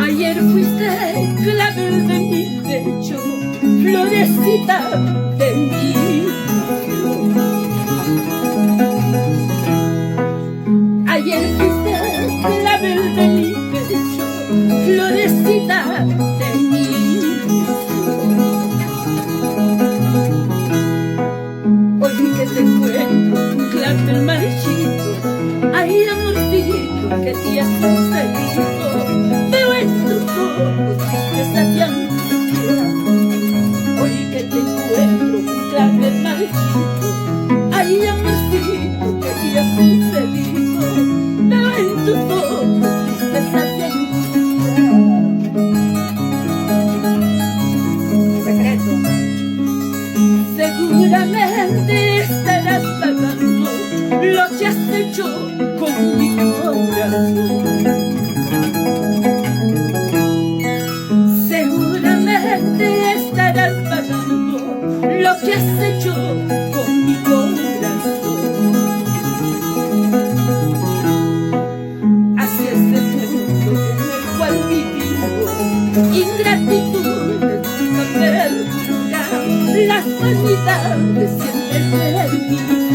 Ayer fuiste clavel de mi pecho, florecita de mi ilusión. Ayer fuiste clavel de mi pecho, florecita de mi ilusión. Hoy que te encuentro un clavel marchito, ay amorcito, ¿qué te has sucedido? Veo en tus ojos tristeza y angustia. Hoy que te encuentro un clavel marchito, ay amorcito, ¿qué te has sucedido? Veo en tus ojos tristeza y angustia. Secreto. Seguramente estarás pagando lo que has hecho con mi corazón. Seguramente estarás pagando lo que has hecho con mi corazón. Así es el mundo en el cual vivimos, ingratitud nunca perdura, las vanidades siempre terminan.